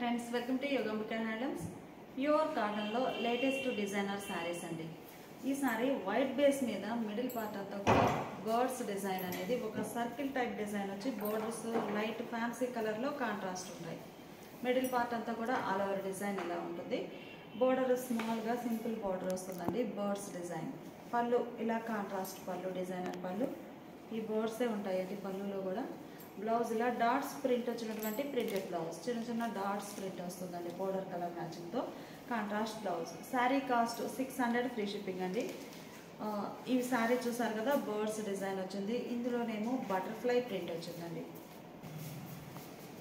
Friends welcome to Yogambika handlooms. Pure cotton లో latest designer saris అండి. ఈ సారీ వైట్ బేస్ మీద మిడిల్ పార్ట్ అంతా కూడా బర్డ్స్ డిజైన్ అనేది ఒక సర్కిల్ టైప్ డిజైన్ వచ్చి బోర్డర్స్ లైట్ ఫ్యాన్సీ కలర్ లో కాంట్రాస్ట్ ఉంటాయి. మిడిల్ పార్ట్ అంతా కూడా ఆల్ ఓవర్ డిజైన్ ఇలా ఉంటుంది. బోర్డర్ స్మాల్ గా సింపుల్ బోర్డర్ వస్తుందండి. బర్డ్స్ డిజైన్ పళ్ళు ఇలా కాంట్రాస్ట్ పళ్ళు డిజైనర్ పళ్ళు. ఈ బర్డ్సే ఉంటాయండి పళ్ళులో కూడా. బ్లౌజ్ ఇలా డాట్స్ ప్రింట్ వచ్చినటువంటి ప్రింటెడ్ బ్లౌజ్, చిన్న చిన్న డాట్స్ ప్రింట్ వస్తుందండి బోర్డర్ కలర్ మ్యాచింగ్తో. Contrast blouse. Sari cost 600 free shipping అండి. ఈ శారీ చూసారు కదా, బర్డ్స్ డిజైన్ వచ్చింది. ఇందులోనేమో బటర్ఫ్లై ప్రింట్ వచ్చిందండి.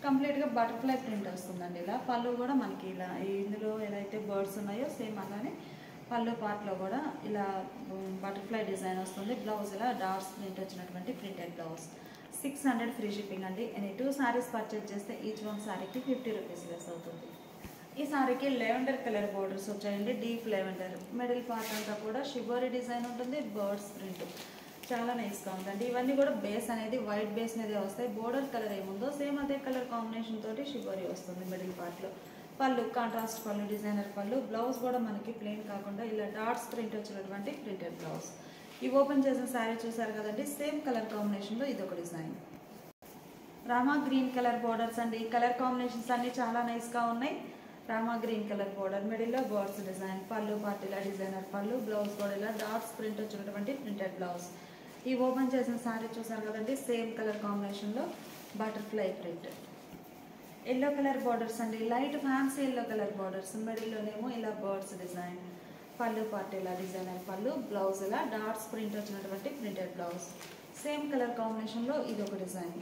కంప్లీట్గా బటర్ఫ్లై ప్రింట్ వస్తుందండి. ఇలా పళ్ళు కూడా మనకి ఇలా ఇందులో ఎలా అయితే బర్డ్స్ ఉన్నాయో సేమ్ అలానే పళ్ళు పార్ట్లో కూడా ఇలా బటర్ఫ్లై డిజైన్ వస్తుంది. బ్లౌజ్ ఇలా డాట్స్ ప్రింట్ వచ్చినటువంటి ప్రింటెడ్ బ్లౌజ్. 600 ఫ్రీ షిప్పింగ్ అండి. ఎనీ 2 సారీస్ పర్చేజ్ చేస్తే ఈచ్ వన్ సారీకి 50 రూపీస్ లెస్ అవుతుంది. ఈ సారీకి లెవెండర్ కలర్ బోర్డర్స్ వచ్చాయండి. Deep lavender. మిడిల్ పార్ట్ అంతా కూడా షిబోరీ డిజైన్ ఉంటుంది. బర్డ్స్ ప్రింట్ చాలా నైస్గా ఉందండి. ఇవన్నీ కూడా బేస్ అనేది వైట్ బేస్ మీదే వస్తాయి. బోర్డర్ కలర్ ఏముందో సేమ్ అదే కలర్ కాంబినేషన్ తోటి షిబోరీ వస్తుంది మిడిల్ పార్ట్లో. పళ్ళు కాంట్రాస్ట్ పళ్ళు డిజైనర్ పళ్ళు. బ్లౌజ్ కూడా మనకి ప్లెయిన్ కాకుండా ఇలా డాట్స్ ప్రింట్ వచ్చినటువంటి ప్రింటెడ్ బ్లౌజ్. ఈ ఓపెన్ చేసిన శారీ చూసారు కదండి, సేమ్ కలర్ కాంబినేషన్లో ఇది ఒక design. Rama green colour borders అండి. కలర్ కాంబినేషన్స్ అన్ని చాలా నైస్గా ఉన్నాయి. రామా గ్రీన్ కలర్ బోర్డర్, మిడిల్లో బర్డ్స్ డిజైన్, పళ్ళు పార్ట్ ఇలా డిజైనర్ పళ్ళు, బ్లౌజ్ కూడా ఇలా డాట్స్ ప్రింట్ వచ్చినటువంటి ప్రింటెడ్ బ్లౌజ్. ఈ ఓపెన్ చేసిన శారీ చూసారు కదండి, సేమ్ కలర్ కాంబినేషన్లో butterfly print. Yellow colour borders అండి. Light fancy yellow colour borders. మిడిల్లోనేమో ఇలా బర్డ్స్ డిజైన్, పళ్ళు పార్ట్ ఇలా డిజైనర్ పళ్ళు, బ్లౌజ్ ఇలా డాట్స్ ప్రింట్ వచ్చినటువంటి ప్రింటెడ్ బ్లౌజ్. సేమ్ కలర్ కాంబినేషన్లో ఇది ఒక డిజైన్.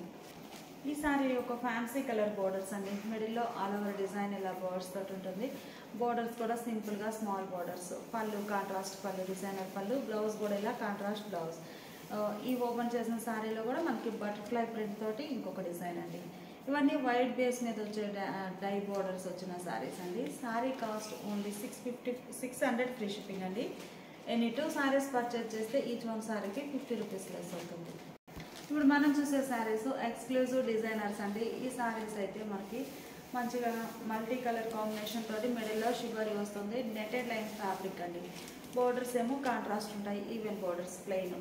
ఈ సారీ ఒక ఫ్యాన్సీ కలర్ బోర్డర్స్ అండి. మిడిల్లో ఆల్ ఓవర్ డిజైన్ ఇలా బర్డ్స్ తోటి ఉంటుంది. బోర్డర్స్ కూడా సింపుల్గా స్మాల్ బోర్డర్స్. పళ్ళు కాంట్రాస్ట్ పళ్ళు డిజైనర్ పళ్ళు, బ్లౌజ్ కూడా ఇలా కాంట్రాస్ట్ బ్లౌజ్. ఈ ఓపెన్ చేసిన శారీలో కూడా మనకి బటర్ఫ్లై ప్రింట్ తోటి ఇంకొక డిజైన్ అండి. ఇవన్నీ వైట్ బేస్ మీద వచ్చే డై బోర్డర్స్ వచ్చిన శారీస్ అండి. Sari cost only 600 free shipping అండి. ఎనీ 2 సారీస్ పర్చేజ్ చేస్తే ఈచ్ వన్ సారీకి 50 రూపీస్ లెస్ అవుతుంది. ఇప్పుడు మనం చూసే శారీస్ ఎక్స్క్లూజివ్ డిజైనర్స్ అండి. ఈ శారీస్ అయితే మనకి మంచిగా మల్టీ కలర్ కాంబినేషన్ తోటి మిడిల్లో షిబోరీ వస్తుంది. నెటెడ్ లైన్స్ ఫ్యాబ్రిక్ అండి. బోర్డర్స్ ఏమో కాంట్రాస్ట్ ఉంటాయి. Even borders plain.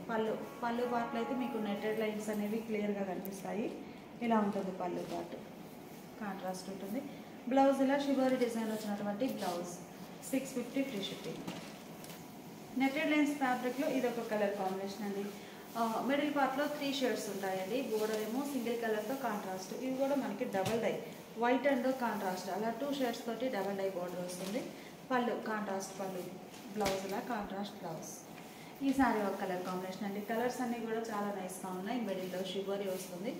పళ్ళు పార్ట్లు అయితే మీకు నెటెడ్ లైన్స్ అనేవి క్లియర్గా కనిపిస్తాయి. ఇలా ఉంటుంది పళ్ళు పార్ట్, కాంట్రాస్ట్ ఉంటుంది. బ్లౌజ్ ఇలా షిబోరీ డిజైన్ వచ్చినటువంటి blouse. 650 free shipping. Netted lines ఫ్యాబ్రిక్లో ఇది ఒక కలర్ కాంబినేషన్ అండి. మిడిల్ పార్ట్లో 3 షేడ్స్ ఉంటాయండి. బోర్డర్ ఏమో సింగిల్ కలర్తో కాంట్రాస్ట్. ఇవి కూడా మనకి double dye, white and contrast అలా 2 షేడ్స్ తోటి డబల్ డై బోర్డర్ వస్తుంది. పళ్ళు కాంట్రాస్ట్ పళ్ళు, బ్లౌజ్ ఇలా కాంట్రాస్ట్ బ్లౌజ్. ఈ సారీ ఒక కలర్ కాంబినేషన్ అండి. కలర్స్ అన్నీ కూడా చాలా నైస్గా ఉన్నాయి. మిడిల్లో షిబోరీ వస్తుంది.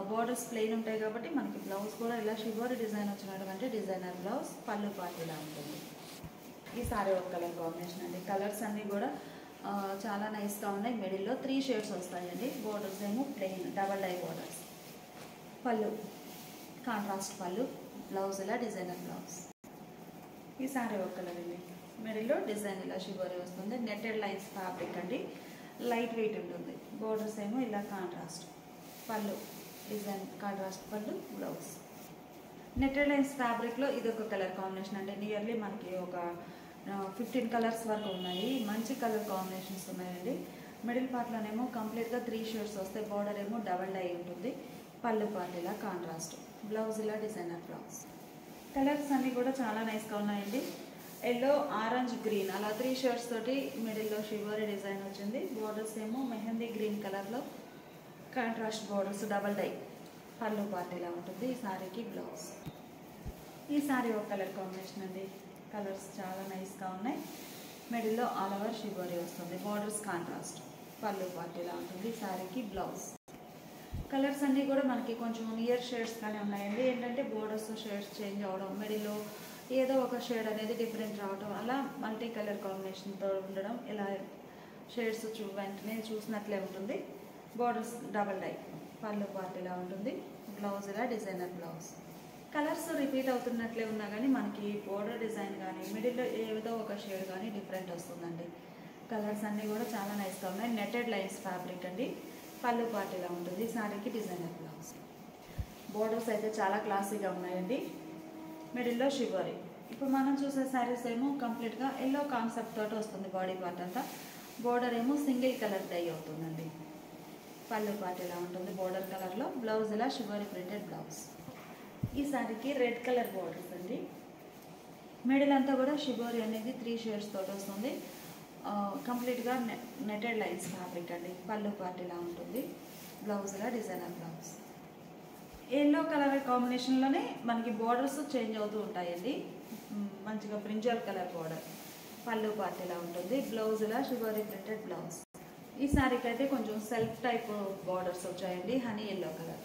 బోర్డర్స్ ప్లెయిన్ ఉంటాయి కాబట్టి మనకి బ్లౌజ్ కూడా ఇలా షిబోరీ డిజైన్ వచ్చినటువంటి డిజైనర్ బ్లౌజ్. పళ్ళు పార్ట్ ఇలా ఉంటుంది. ఈ సారీ ఒక కలర్ కాంబినేషన్ అండి. కలర్స్ అన్నీ కూడా చాలా నైస్గా ఉన్నాయి. మిడిల్లో 3 షేడ్స్ వస్తాయండి. బోర్డర్స్ ఏమో ప్లెయిన్ డబల్ డై బోర్డర్స్. పళ్ళు కాంట్రాస్ట్ పళ్ళు, బ్లౌజ్ ఇలా డిజైనర్ బ్లౌజ్. ఈ సారీ ఒక కలర్ అండి. మిడిల్లో డిజైన్ ఇలా షిబోరీ వస్తుంది. నెటెడ్ లైన్స్ ఫ్యాబ్రిక్ అండి. లైట్ వెయిట్ ఉంటుంది. బోర్డర్స్ ఏమో ఇలా కాంట్రాస్ట్. పళ్ళు డిజైన్ కాంట్రాస్ట్ పళ్ళు, బ్లౌజ్. నెటెడ్ లైన్స్ ఫ్యాబ్రిక్లో ఇది ఒక కలర్ కాంబినేషన్ అండి. నియర్లీ మనకి ఒక 15 కలర్స్ వరకు ఉన్నాయి. మంచి కలర్ కాంబినేషన్స్ ఉన్నాయండి. మిడిల్ పార్ట్లోనేమో కంప్లీట్గా 3 షేడ్స్ వస్తాయి. బోర్డర్ ఏమో డబల్ డై ఉంటుంది. పళ్ళు పార్ట్ ఇలా కాంట్రాస్ట్, బ్లౌజ్ ఇలా డిజైనర్ బ్లౌజ్. కలర్స్ అన్నీ కూడా చాలా నైస్గా ఉన్నాయండి. ఎల్లో ఆరెంజ్ గ్రీన్ అలా 3 షేడ్స్ తోటి మిడిల్లో షిబోరీ డిజైన్ వచ్చింది. బోర్డర్స్ ఏమో మెహందీ గ్రీన్ కలర్లో contrast borders double dye. Pallu part ఇలా ఉంటుంది. ఈ సారీకి బ్లౌజ్. ఈ సారీ ఒక కలర్ కాంబినేషన్ అండి. కలర్స్ చాలా నైస్గా ఉన్నాయి. మిడిల్లో ఆల్ ఓవర్ షిబోరీ వస్తుంది. Borders contrast. పళ్ళు పార్ట్ ఇలా ఉంటుంది. ఈ సారీకి బ్లౌజ్. కలర్స్ అన్నీ కూడా మనకి కొంచెం నియర్ షేడ్స్ కానీ ఉన్నాయండి. ఏంటంటే బోర్డర్స్ షేడ్స్ చేంజ్ అవ్వడం, మిడిల్లో ఏదో ఒక షేడ్ అనేది డిఫరెంట్ రావడం, అలా మల్టీ కలర్ కాంబినేషన్తో ఉండడం, ఇలా షేడ్స్ వెంటనే చూసినట్లే ఉంటుంది. Borders double dye. Pallu part ఇలా ఉంటుంది. బ్లౌజ్ ఇలా డిజైనర్ బ్లౌజ్. కలర్స్ రిపీట్ అవుతున్నట్లే ఉన్నా కానీ మనకి బోర్డర్ డిజైన్ కానీ మిడిల్లో ఏదో ఒక షేడ్ కానీ డిఫరెంట్ వస్తుందండి. కలర్స్ అన్నీ కూడా చాలా నైస్గా ఉన్నాయి. నెటెడ్ లైన్స్ ఫ్యాబ్రిక్ అండి. పళ్ళు పార్ట్ ఇలా ఉంటుంది. సారీకి డిజైనర్ బ్లౌజ్. బోర్డర్స్ అయితే చాలా క్లాసీగా ఉన్నాయండి. మిడిల్లో షిబోరి. ఇప్పుడు మనం చూసే శారీస్ ఏమో కంప్లీట్గా ఎల్లో కాన్సెప్ట్ తోటి వస్తుంది. బాడీ పార్ట్ అంతా బోర్డర్ ఏమో సింగిల్ కలర్ డై అవుతుందండి. పళ్ళు పార్ట్ ఇలా ఉంటుంది బోర్డర్ కలర్లో. బ్లౌజ్ ఇలా షిబోరి ప్రింటెడ్ బ్లౌజ్. ఈ శారీకి రెడ్ కలర్ బోర్డర్స్ అండి. మిడిల్ అంతా కూడా షిబోరి అనేది 3 షేడ్స్ తోటి వస్తుంది. కంప్లీట్గా నెటెడ్ లైన్స్ ఫ్యాబ్రిక్ అండి. పళ్ళు పార్ట్ ఇలా ఉంటుంది. బ్లౌజ్ ఇలా డిజైనర్ బ్లౌజ్. ఎల్లో కలర్ కాంబినేషన్లోనే మనకి బోర్డర్స్ చేంజ్ అవుతూ ఉంటాయండి. మంచిగా బ్రింజల్ కలర్ బోర్డర్. పళ్ళు పార్ట్ ఇలా ఉంటుంది. బ్లౌజ్ ఇలా షిబోరి ప్రింటెడ్ బ్లౌజ్. ఈ శారీకి అయితే కొంచెం సెల్ఫ్ టైప్ బోర్డర్స్ వచ్చాయండి. Honey yellow colour.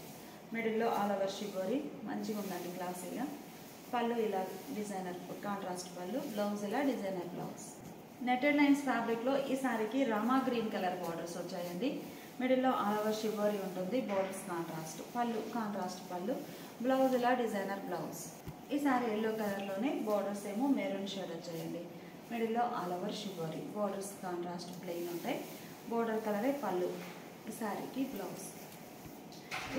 మిడిల్లో ఆల్ ఓవర్ షిబోరి మంచిగా ఉందండి క్లాసీగా. పళ్ళు ఇలా డిజైనర్ కాంట్రాస్ట్ పళ్ళు. బ్లౌజ్ ఇలా డిజైనర్ బ్లౌజ్. నెటెడ్ లైన్స్ ఫ్యాబ్రిక్లో ఈ శారీకి రామా గ్రీన్ కలర్ బోర్డర్స్ వచ్చాయండి. మిడిల్లో ఆల్ ఓవర్ షిబోరి ఉంటుంది. Borders contrast. పళ్ళు కాంట్రాస్ట్ పళ్ళు. బ్లౌజ్ ఇలా డిజైనర్ బ్లౌజ్. ఈ శారీ ఎల్లో కలర్లోనే బోర్డర్స్ ఏమో మెరూన్ షేడ్ వచ్చాయండి. మిడిల్లో all over shibori. Borders contrast plain ఉంటాయి. బోర్డర్ కలరే పళ్ళు. ఈ శారీకి బ్లౌజ్.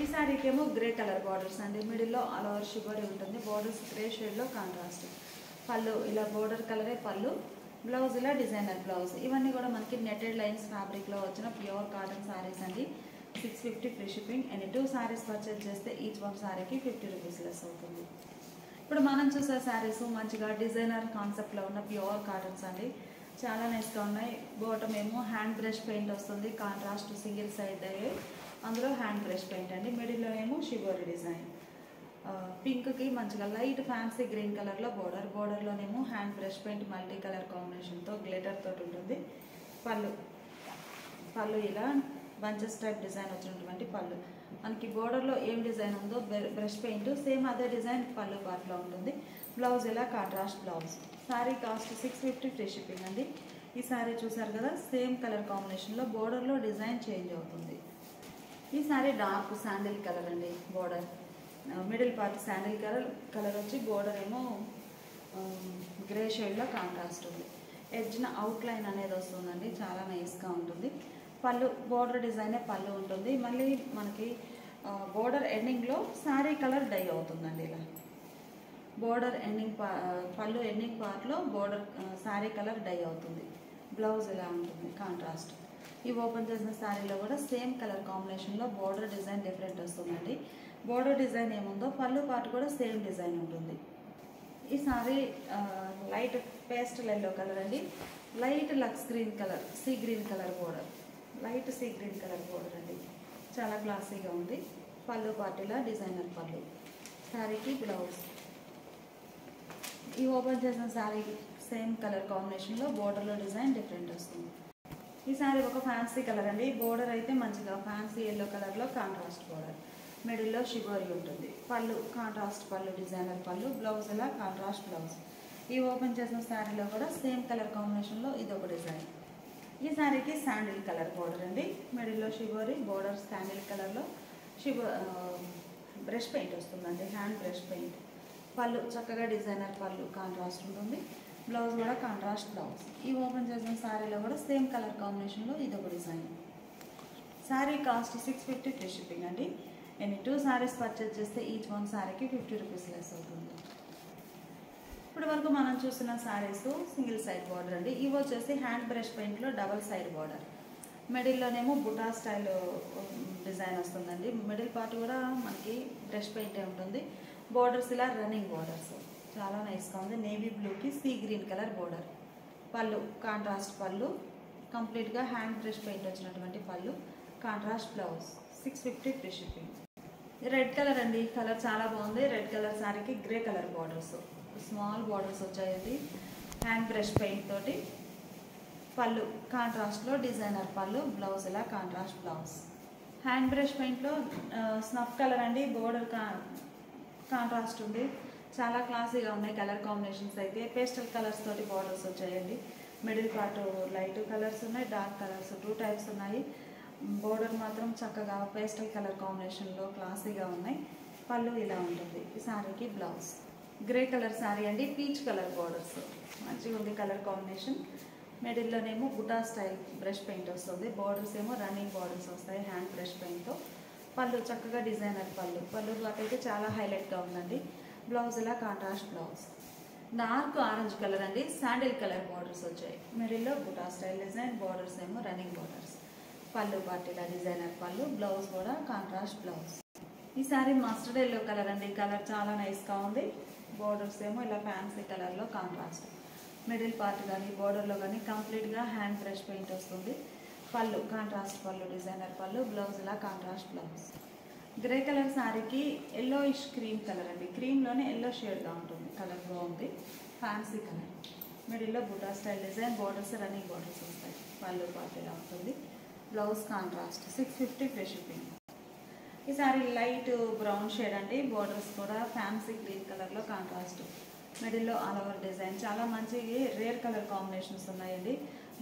ఈ శారీకి ఏమో గ్రే కలర్ బార్డర్స్ అండి. మిడిల్లో ఆల్ ఓవర్ షిబోరి ఉంటుంది. బార్డర్స్ గ్రే షేడ్లో కాంట్రాస్ట్. పళ్ళు ఇలా బోర్డర్ కలరే పళ్ళు. బ్లౌజ్ ఇలా డిజైనర్ బ్లౌజ్. ఇవన్నీ కూడా మనకి నెటెడ్ లైన్స్ ఫ్యాబ్రిక్లో వచ్చిన ప్యూర్ కాటన్ శారీస్ అండి. 650 free shipping. Any 2 saris purchase చేస్తే ఈచ్ వన్ శారీకి 50 రూపీస్ లెస్ అవుతుంది. ఇప్పుడు మనం చూసే శారీస్ మంచిగా డిజైనర్ కాన్సెప్ట్లో ఉన్న ప్యూర్ కాటన్స్ అండి. చాలా నైస్గా ఉన్నాయి. బాటమ్ ఏమో హ్యాండ్ బ్రష్ పెయింట్ వస్తుంది. కాంట్రాస్ట్ సింగిల్ సైడ్ అయ్యే అందులో హ్యాండ్ బ్రష్ పెయింట్ అండి. మిడిల్లో ఏమో షిబోరి డిజైన్. పింక్కి మంచిగా లైట్ ఫ్యాన్సీ గ్రీన్ కలర్లో బోర్డర్. బోర్డర్లోనేమో hand brush paint multi colour కాంబినేషన్తో గ్లిటర్ తోటి ఉంటుంది. పళ్ళు ఇలా బంచెస్ టైప్ డిజైన్ వచ్చినటువంటి పళ్ళు. మనకి బోర్డర్లో ఏం డిజైన్ ఉందో బ్రష్ పెయింట్ సేమ్ అదే డిజైన్ పళ్ళు పార్ట్లో ఉంటుంది. బ్లౌజ్ ఇలా contrast blouse. Sari cost 650 free shipping అండి. ఈ శారీ చూసారు కదా, సేమ్ కలర్ కాంబినేషన్లో బోర్డర్లో డిజైన్ చేంజ్ అవుతుంది. ఈ శారీ డార్క్ శాండిల్ కలర్ అండి. Border middle part sandal colour వచ్చి బోర్డర్ ఏమో గ్రే షేడ్లో కాంట్రాస్ట్ ఉంది. ఎడ్జ్న అవుట్లైన్ అనేది వస్తుందండి. చాలా నైస్గా ఉంటుంది. పళ్ళు బోర్డర్ డిజైనే పళ్ళు ఉంటుంది. మళ్ళీ మనకి బోర్డర్ ఎండింగ్లో శారీ కలర్ డై అవుతుందండి. ఇలా బోర్డర్ ఎండింగ్ పళ్ళు ఎండింగ్ పార్ట్లో బోర్డర్ శారీ కలర్ డై అవుతుంది. బ్లౌజ్ ఇలా ఉంటుంది కాంట్రాస్ట్. ఈ ఓపెన్ చేసిన శారీలో కూడా సేమ్ కలర్ కాంబినేషన్లో బోర్డర్ డిజైన్ డిఫరెంట్ వస్తుందండి. బోర్డర్ డిజైన్ ఏముందో పళ్ళు పార్ట్ కూడా సేమ్ డిజైన్ ఉంటుంది. ఈ sari light pastel yellow colour అండి. Light lux green colour, sea green colour border. Light sea green colour border అండి. చాలా క్లాసీగా ఉంది. పళ్ళు పార్టీలా డిజైనర్ పళ్ళు. శారీకి బ్లౌజ్. ఈ ఓపెన్ చేసిన శారీ సేమ్ కలర్ కాంబినేషన్లో బోర్డర్లో డిజైన్ డిఫరెంట్ వస్తుంది. ఈ శారీ ఒక ఫ్యాన్సీ కలర్ అండి. బోర్డర్ అయితే మంచిగా ఫ్యాన్సీ ఎల్లో కలర్లో కాంట్రాస్ట్ బోర్డర్. మిడిల్లో షిబోరి ఉంటుంది. పళ్ళు కాంట్రాస్ట్ పళ్ళు డిజైనర్ పళ్ళు. బ్లౌజ్ ఇలా కాంట్రాస్ట్ బ్లౌజ్. ఈ ఓపెన్ చేసిన శారీలో కూడా సేమ్ కలర్ కాంబినేషన్లో ఇది ఒక డిజైన్. ఈ శారీకి శాండిల్ కలర్ బోర్డర్ అండి. మిడిల్లో షిబోరి. బోర్డర్ శాండిల్ కలర్లో బ్రష్ పెయింట్ వస్తుందండి. Hand brush paint. పళ్ళు చక్కగా డిజైనర్ పళ్ళు కాంట్రాస్ట్ ఉంటుంది. బ్లౌజ్ కూడా కాంట్రాస్ట్ బ్లౌజ్. ఈ ఓపెన్ చేసిన శారీలో కూడా సేమ్ కలర్ కాంబినేషన్లో ఇది ఒక design. Sari cost 650 free shipping అండి. ఎనీ 2 శారీస్ పర్చేజ్ చేస్తే ఈచ్ వన్ శారీకి 50 రూపీస్ లెస్ అవుతుంది. ఇప్పటి వరకు మనం చూసిన శారీస్ సింగిల్ సైడ్ బార్డర్ అండి. ఇవి వచ్చేసి హ్యాండ్ బ్రష్ పెయింట్లో డబల్ సైడ్ బార్డర్. మిడిల్లోనేమో బుటా స్టైల్ డిజైన్ వస్తుందండి. మిడిల్ పార్ట్ కూడా మనకి బ్రష్ పెయింటే ఉంటుంది. బోర్డర్స్ ఇలా రన్నింగ్ బోర్డర్స్. చాలా నైస్గా ఉంది. నేవీ బ్లూకి సీ గ్రీన్ కలర్ బోర్డర్. పళ్ళు కాంట్రాస్ట్ పళ్ళు. కంప్లీట్గా హ్యాండ్ బ్రష్ పెయింట్ వచ్చినటువంటి పళ్ళు. Contrast blouse. 650 free shipping. Red colour అండి. కలర్ చాలా బాగుంది. రెడ్ కలర్ శారీకి grey colour borders. Small borders వచ్చాయండి. హ్యాండ్ బ్రష్ పెయింట్ తోటి. పళ్ళు కాంట్రాస్ట్లో డిజైనర్ పళ్ళు. బ్లౌజ్ ఇలా కాంట్రాస్ట్ బ్లౌజ్. హ్యాండ్ బ్రష్ పెయింట్లో స్నఫ్ కలర్ అండి. బోర్డర్ కాంట్రాస్ట్ ఉంది. చాలా క్లాసీగా ఉన్నాయి కలర్ కాంబినేషన్స్ అయితే. పేస్టల్ కలర్స్ తోటి బార్డర్స్ వచ్చాయండి. మిడిల్ పార్ట్ లైట్ కలర్స్ ఉన్నాయి, డార్క్ కలర్స్ 2 టైప్స్ ఉన్నాయి. బోర్డర్ మాత్రం చక్కగా పేస్టల్ కలర్ కాంబినేషన్లో క్లాసీగా ఉన్నాయి. పళ్ళు ఇలా ఉంటుంది. ఈ శారీకి బ్లౌజ్. గ్రే కలర్ శారీ అండి. పీచ్ కలర్ బార్డర్స్ మంచిగా ఉంది కలర్ కాంబినేషన్. మిడిల్లోనేమో బుటా స్టైల్ బ్రష్ పెయింట్ వస్తుంది. బార్డర్స్ ఏమో రన్నింగ్ బార్డర్స్ వస్తాయి హ్యాండ్ బ్రష్ పెయింట్తో. పళ్ళు చక్కగా డిజైనర్ పళ్ళు. పళ్ళు క్లాత్ అయితే చాలా హైలైట్గా ఉందండి. బ్లౌజ్ ఇలా contrast blouse. Dark orange colour అండి, శాండిల్ కలర్ బార్డర్స్ వచ్చాయి. మిడిల్లో బుటా స్టైల్ డిజైన్, బార్డర్స్ ఏమో రన్నింగ్ బార్డర్స్. పళ్ళు పార్టీలా డిజైనర్ పళ్ళు, బ్లౌజ్ కూడా కాంట్రాస్ట్ బ్లౌజ్. ఈ సారీ మస్టర్డ్ ఎల్లో కలర్ అండి, కలర్ చాలా నైస్గా ఉంది. బార్డర్స్ ఏమో ఇలా ఫ్యాన్సీ కలర్లో కాంట్రాస్ట్. మిడిల్ పార్ట్ కానీ బార్డర్లో కానీ కంప్లీట్గా హ్యాండ్ బ్రష్ పెయింట్ వస్తుంది. పళ్ళు కాంట్రాస్ట్ పళ్ళు, డిజైనర్ పళ్ళు, బ్లౌజ్ ఇలా కాంట్రాస్ట్ బ్లౌజ్. గ్రే కలర్ శారీకి ఎల్లోయిష్ క్రీమ్ కలర్ అండి, క్రీమ్లోనే ఎల్లో షేడ్గా ఉంటుంది. కలర్ బాగుంది, ఫ్యాన్సీ కలర్. మిడిల్లో buta style design, borders running borders వస్తాయి. పళ్ళు పార్ట్ ఇలా ఉంటుంది, బ్లౌజ్ కాంట్రాస్ట్. 650 free shipping. ఈ సారీ లైట్ బ్రౌన్ షేడ్ అండి, బార్డర్స్ కూడా ఫ్యాన్సీ గ్రీన్ కలర్లో కాంట్రాస్ట్. మిడిల్లో ఆల్ ఓవర్ డిజైన్, చాలా మంచి రేర్ కలర్ కాంబినేషన్స్ ఉన్నాయండి.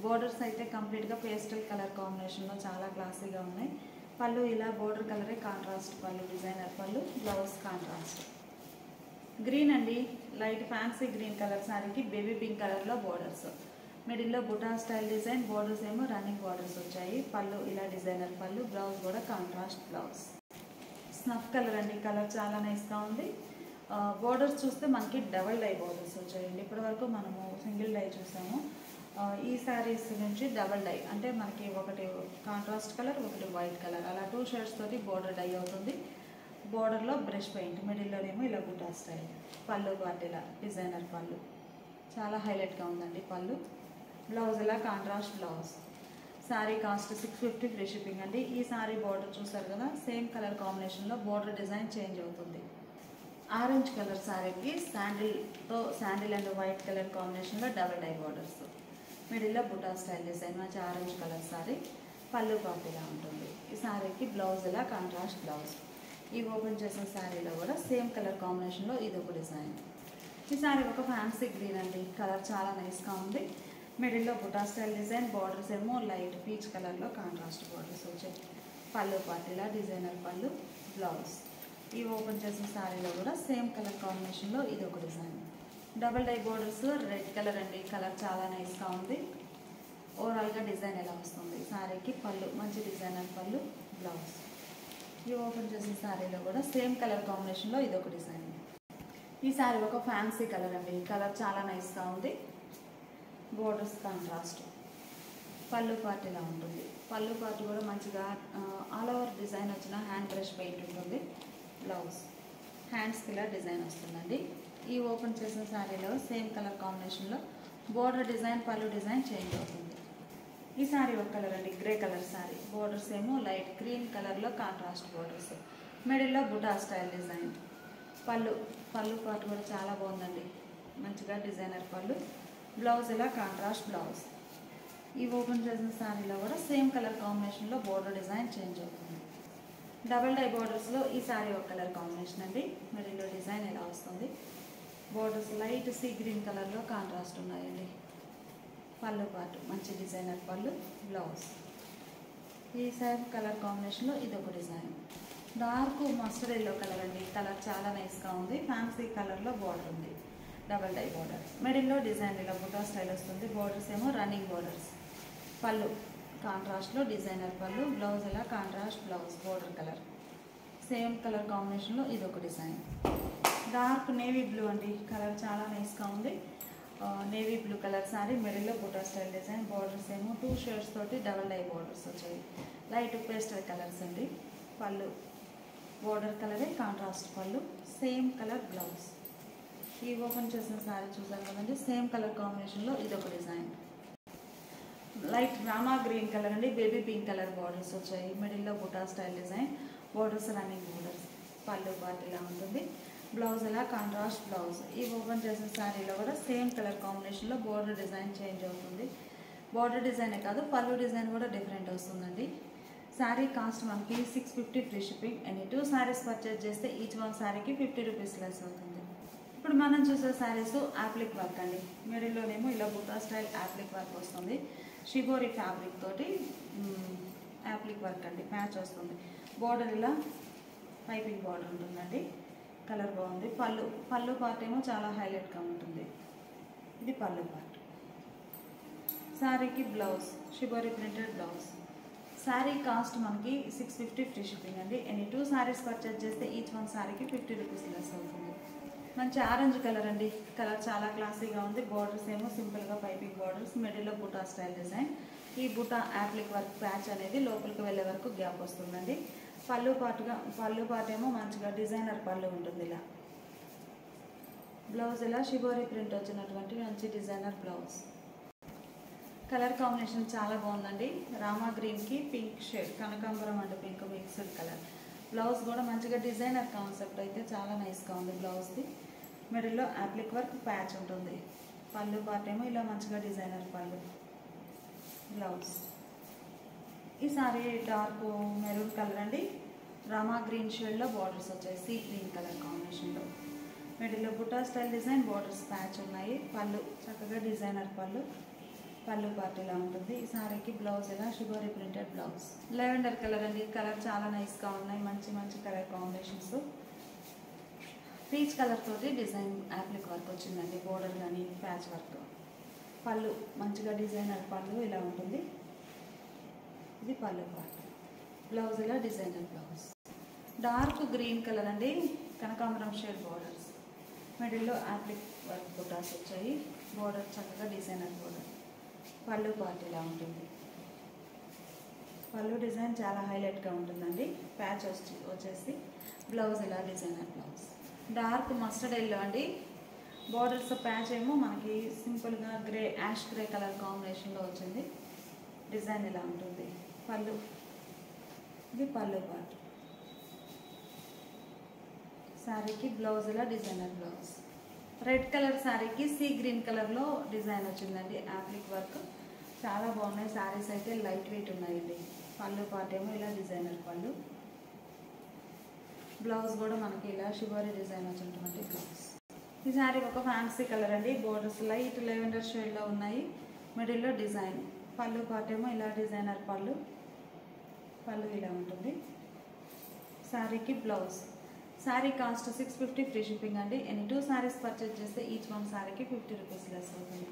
బోర్డర్స్ అయితే కంప్లీట్గా పేస్టల్ కలర్ కాంబినేషన్లో చాలా క్లాసీగా ఉన్నాయి. పళ్ళు ఇలా బోర్డర్ కలరే కాంట్రాస్ట్ పళ్ళు, డిజైనర్ పళ్ళు, బ్లౌజ్ కాంట్రాస్ట్. గ్రీన్ అండి, లైట్ ఫ్యాన్సీ గ్రీన్ కలర్ శారీకి బేబీ పింక్ కలర్లో బోర్డర్స్. మిడిల్లో బుటా స్టైల్ డిజైన్, బోర్డర్స్ ఏమో రన్నింగ్ బోర్డర్స్ వచ్చాయి. పళ్ళు ఇలా డిజైనర్ పళ్ళు, బ్లౌజ్ కూడా కాంట్రాస్ట్ బ్లౌజ్. స్నఫ్ కలర్ అండి, కలర్ చాలా నైస్గా ఉంది. బోర్డర్స్ చూస్తే మనకి డబల్ డై బోర్డర్స్ వచ్చాయండి. ఇప్పటివరకు మనము సింగిల్ డై చూసాము. ఈ శారీస్ నుంచి డబల్ డై అంటే మనకి ఒకటి కాంట్రాస్ట్ కలర్, ఒకటి వైట్ కలర్, అలా 2 షేడ్స్ తోటి బోర్డర్ డై అవుతుంది. బోర్డర్లో బ్రష్ పెయింట్, మిడిల్లోనేమో ఇలా బుటా స్టైల్. పళ్ళు పార్ట్ ఇలా డిజైనర్ పళ్ళు, చాలా హైలైట్గా ఉందండి పళ్ళు. బ్లౌజ్ ఇలా contrast blouse. Sari cost 650 free shipping అండి. ఈ శారీ బోర్డర్ చూసారు కదా, సేమ్ కలర్ కాంబినేషన్లో బోర్డర్ డిజైన్ చేంజ్ అవుతుంది. ఆరెంజ్ కలర్ శారీకి శాండిల్ అండ్ వైట్ కలర్ కాంబినేషన్లో డబల్ డై బోర్డర్స్. మిడిల్లో బుటా స్టైల్ డిజైన్, మంచి ఆరెంజ్ కలర్ శారీ. పళ్ళు పార్ట్ ఇలా ఉంటుంది. ఈ శారీకి బ్లౌజ్ ఇలా కాంట్రాస్ట్ బ్లౌజ్. ఈ ఓపెన్ చేసిన శారీలో కూడా సేమ్ కలర్ కాంబినేషన్లో ఇది ఒక డిజైన్. ఈ శారీ ఒక ఫ్యాన్సీ గ్రీన్ అండి, కలర్ చాలా నైస్గా ఉంది. మిడిల్లో బుటా స్టైల్ డిజైన్, బార్డర్స్ ఏమో లైట్ పీచ్ కలర్లో కాంట్రాస్ట్ బార్డర్స్ వచ్చాయి. పళ్ళు పార్ట్ ఇలా డిజైనర్ పళ్ళు, బ్లౌజ్. ఈ ఓపెన్ చేసిన శారీలో కూడా సేమ్ కలర్ కాంబినేషన్లో ఇది ఒక design. Double die borders red colour అండి, కలర్ చాలా నైస్గా ఉంది. ఓవరాల్గా డిజైన్ ఎలా వస్తుంది. శారీకి పళ్ళు మంచి డిజైనర్ పళ్ళు, బ్లౌజ్. ఈ ఓపెన్ చేసిన శారీలో కూడా సేమ్ కలర్ కాంబినేషన్లో ఇది ఒక డిజైన్. ఈ శారీ ఒక ఫ్యాన్సీ కలర్ అండి, కలర్ చాలా నైస్గా ఉంది. Borders contrast. పళ్ళు పార్ట్ ఇలా ఉంటుంది. పళ్ళు పార్ట్ కూడా మంచిగా ఆల్ ఓవర్ డిజైన్ వచ్చిన హ్యాండ్ బ్రష్ పెయింట్ ఉంటుంది. బ్లౌజ్ హ్యాండ్స్కి ఇలా డిజైన్ వస్తుందండి. ఈ ఓపెన్ చేసిన శారీలో సేమ్ కలర్ కాంబినేషన్లో బోర్డర్ డిజైన్, పళ్ళు డిజైన్ చేంజ్ అవుతుంది. ఈ శారీ ఒక కలర్ అండి, గ్రే కలర్ శారీ. బోర్డర్స్ ఏమో లైట్ గ్రీన్ కలర్లో కాంట్రాస్ట్ బోర్డర్స్. మిడిల్లో బుటా స్టైల్ డిజైన్. పళ్ళు పార్ట్ కూడా చాలా బాగుందండి, మంచిగా డిజైనర్ పళ్ళు, బ్లౌజ్ ఇలా కాంట్రాస్ట్ బ్లౌజ్. ఈ ఓపెన్ చేసిన శారీలో కూడా సేమ్ కలర్ కాంబినేషన్లో బోర్డర్ డిజైన్ చేంజ్ అవుతుంది. డబల్ డై బోర్డర్స్లో ఈ శారీ ఒక కలర్ కాంబినేషన్ అండి. మిడిల్లో డిజైన్ ఎలా వస్తుంది. బోర్డర్స్ లైట్ సీ గ్రీన్ కలర్లో కాంట్రాస్ట్ ఉన్నాయండి. పళ్ళు పార్ట్ మంచి డిజైనర్ పళ్ళు, బ్లౌజ్. ఈ సేమ్ కలర్ కాంబినేషన్లో ఇది ఒక design. Dark mustard yellow colour అండి, కలర్ చాలా నైస్గా ఉంది. ఫ్యాన్సీ కలర్లో బోర్డర్ ఉంది, డబల్ డై బోర్డర్. మిడిల్లో డిజైన్ ఇలా బుటా స్టైల్ వస్తుంది. బోర్డర్స్ ఏమో రన్నింగ్ బోర్డర్స్. పళ్ళు కాంట్రాస్ట్లో డిజైనర్ పళ్ళు, బ్లౌజ్ ఇలా contrast blouse, border colour. Same colour కాంబినేషన్లో ఇది ఒక డిజైన్. డార్క్ నేవీ బ్లూ అండి, కలర్ చాలా నైస్గా ఉంది. Navy blue colour sari. మిడిల్లో బుటా స్టైల్ డిజైన్, బార్డర్స్ ఏమో 2 షేడ్స్ తోటి డబల్ డై బార్డర్స్ వచ్చాయి. లైట్ పేస్టల్ కలర్స్ అండి. పళ్ళు బోర్డర్ కలరే contrast pallu, same colour blouse. ఈ ఓపెన్ చేసిన శారీ చూసారు కదండి, సేమ్ కలర్ కాంబినేషన్లో ఇది ఒక డిజైన్. లైట్ రామా గ్రీన్ కలర్ అండి, బేబీ పింక్ కలర్ బార్డర్స్ వచ్చాయి. మిడిల్లో buta style design, borders running borders. Pallu part ఇలా ఉంటుంది. బ్లౌజ్ ఇలా కాంట్రాస్ట్ బ్లౌజ్. ఈ ఓపెన్ చేసిన శారీలో కూడా సేమ్ కలర్ కాంబినేషన్లో బోర్డర్ డిజైన్ చేంజ్ అవుతుంది. బోర్డర్ డిజైనే కాదు, పళ్ళు డిజైన్ కూడా డిఫరెంట్ వస్తుందండి. శారీ కాస్ట్ మనకి 650 free shipping. Any 2 saris purchase చేస్తే ఈచ్ వన్ శారీకి 50 రూపీస్ లెస్ అవుతుంది. ఇప్పుడు మనం చూసే శారీస్ యాప్లిక్ వర్క్ అండి. మిడిల్లోనేమో ఇలా బుటా స్టైల్ యాప్లిక్ వర్క్ వస్తుంది. షిబోరి ఫ్యాబ్రిక్ తోటి యాప్లిక్ వర్క్ అండి, మ్యాచ్ వస్తుంది. బోర్డర్ ఇలా పైపింగ్ బార్డర్ ఉంటుందండి, కలర్ బాగుంది. పళ్ళు పార్ట్ ఏమో చాలా హైలైట్గా ఉంటుంది. ఇది పళ్ళు పార్ట్. శారీకి blouse shibori printed blouse. Sari cost మనకి 650 ఫ్రీ షిప్పింగ్ అండి. ఎనీ 2 శారీస్ పర్చేజ్ చేస్తే ఈచ్ వన్ శారీకి 50 రూపీస్ లెస్ అవుతుంది. మంచి ఆరెంజ్ కలర్ అండి. కలర్ చాలా క్లాసీగా ఉంది. బార్డర్స్ ఏమో సింపుల్గా పైపింగ్ బార్డర్స్, మిడిల్లో బుటా స్టైల్ డిజైన్. ఈ బుటా యాప్లిక్ వర్క్ ప్యాచ్ అనేది లోపలికి వెళ్ళే వరకు గ్యాప్ వస్తుందండి. పళ్ళు పాటు ఏమో మంచిగా డిజైనర్ పళ్ళు ఉంటుంది. ఇలా బ్లౌజ్ ఇలా షిబోరి ప్రింట్ వచ్చినటువంటి మంచి డిజైనర్ బ్లౌజ్. కలర్ కాంబినేషన్ చాలా బాగుందండి. రామా గ్రీన్కి పింక్ షేడ్, కనకాంబరం and pink mixed colour. Blouse కూడా మంచిగా డిజైనర్ కాన్సెప్ట్ అయితే చాలా నైస్గా ఉంది. బ్లౌజ్ది మిడిల్లో యాప్లిక్ వర్క్ ప్యాచ్ ఉంటుంది. పళ్ళు పార్ట్ ఏమో ఇలా మంచిగా డిజైనర్ పళ్ళు. బ్లౌజ్ ఈ సారీ డార్క్ మెరూన్ కలర్ అండి. రామా గ్రీన్ షేడ్లో బార్డర్స్ వచ్చాయి. సీ గ్రీన్ కలర్ కాంబినేషన్లో. మిడిల్లో buta style design, borders patch ఉన్నాయి. పళ్ళు చక్కగా డిజైనర్ పళ్ళు. పళ్ళు పార్ట్ ఇలా ఉంటుంది. ఈ సారీకి బ్లౌజ్ ఇలా shibori printed blouse. Lavender colour అండి. కలర్ చాలా నైస్గా ఉన్నాయి. మంచి మంచి కలర్ కాంబినేషన్స్. పీచ్ కలర్ తోటి డిజైన్ యాప్లిక్ వర్క్ వచ్చిందండి. బోర్డర్ కానీ ప్యాచ్ వర్క్. పళ్ళు మంచిగా డిజైనర్ పళ్ళు ఇలా ఉంటుంది. ఇది పళ్ళు పార్ట్. బ్లౌజ్ ఇలా designer blouse. Dark green colour అండి. కనకాంబరం షేడ్ బార్డర్స్. మిడిల్లో యాప్లిక్ వర్క్ బుటాస్ వచ్చాయి. బోర్డర్ చక్కగా డిజైనర్ బోర్డర్. పళ్ళు పార్ట్ ఇలా ఉంటుంది. పళ్ళు డిజైన్ చాలా హైలైట్గా ఉంటుందండి. ప్యాచ్ వచ్చేసి బ్లౌజ్ ఇలా designer blouse. Dark mustard yellow అండి. బార్డర్స్ ప్యాచ్ ఏమో మనకి సింపుల్గా గ్రే, యాష్ గ్రే కలర్ కాంబినేషన్లో వచ్చింది. డిజైన్ ఇలా ఉంటుంది. పళ్ళు ఇది పళ్ళు పార్ట్. శారీకి బ్లౌజ్ ఇలా డిజైనర్ బ్లౌజ్. రెడ్ కలర్ శారీకి సీ గ్రీన్ కలర్లో డిజైన్ వచ్చిందండి. యాప్లిక్ వర్క్ చాలా బాగున్నాయి. శారీస్ అయితే లైట్ వెయిట్ ఉన్నాయండి. పళ్ళు పార్ట్ ఏమో ఇలా డిజైనర్ పళ్ళు. బ్లౌజ్ కూడా మనకి ఇలా షిబోరి డిజైన్ వచ్చినటువంటి బ్లౌజ్. ఈ శారీ ఒక ఫ్యాన్సీ కలర్ అండి. బోర్డర్స్ లైట్ లెవెండర్ షేడ్లో ఉన్నాయి. మిడిల్లో డిజైన్. పళ్ళు పార్ట్ ఏమో ఇలా డిజైనర్ పళ్ళు. పళ్ళు ఇలా ఉంటుంది. శారీకి blouse. Sari cost 650 free shipping అండి. ఎనీ 2 శారీస్ పర్చేజ్ చేస్తే ఈచ్ వన్ శారీకి 50 రూపీస్ లెస్ అవుతుంది.